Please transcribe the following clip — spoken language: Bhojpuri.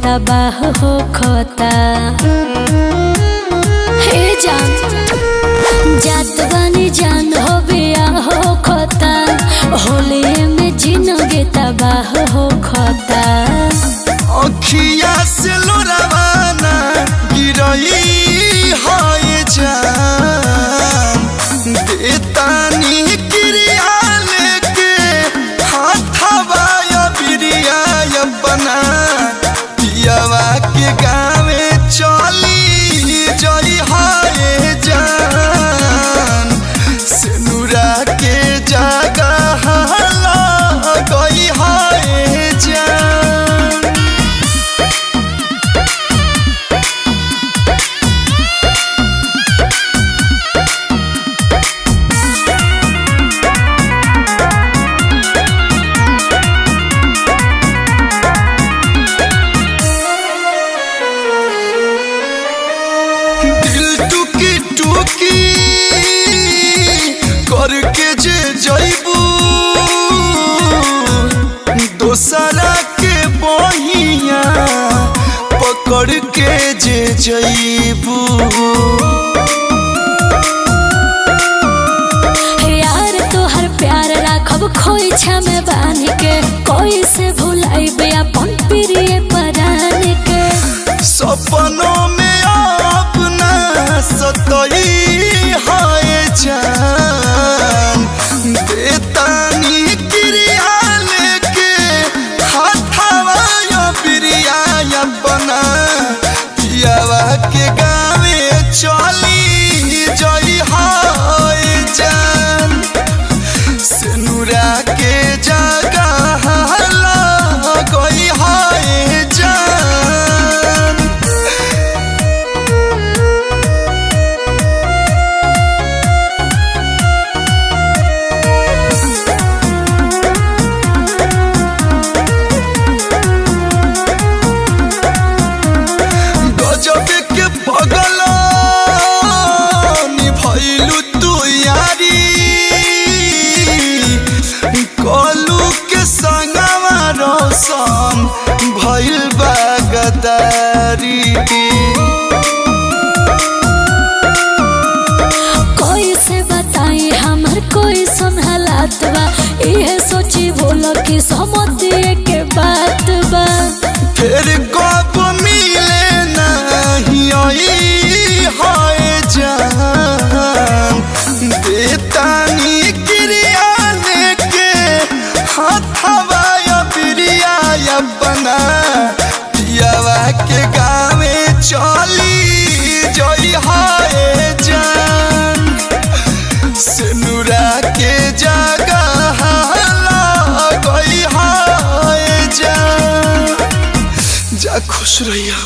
तबाह हो खोता। हे जान जात बानी जान हो बिया हो खोता, होली में जिनगे तबाह हो खोता। अखिया से लोरावाना गिरई है जान, देतानी क्रिया लेके हाथवा बिरिया अपना पियावा के गावे चली जई है जान, सिनुरा के जगह गई है जान। टुकी करके जे जइबू दोसरा के बहिया पकड़ के जे जइबू। यार तोहर प्यार राखब खोइछा में बांध के, कोई से भुलाइबे अपन प्रिय परान के। सपनों में अपना सतई है जान, देतानी क्रिया लेके हाथवा बिरिया अपना पियावा के गावे चली जई है जान, सिनुरा के जगह गई है जान। गजब के पगला निभैलू तू यारी, कलू के संगवा रोशन भइल बा गदारी। कोई से बताई हमर कोई हालात बा, इहे सोची बोलो कि समझिए के बात बा। फिर कब मिले नहीं है जान, देतानी क्रिया लेके हाथवा बिरिया अपना पियावा के गावे चली जई है जान, सिनुरा के जगह गई है जान। जा खुश रहिया।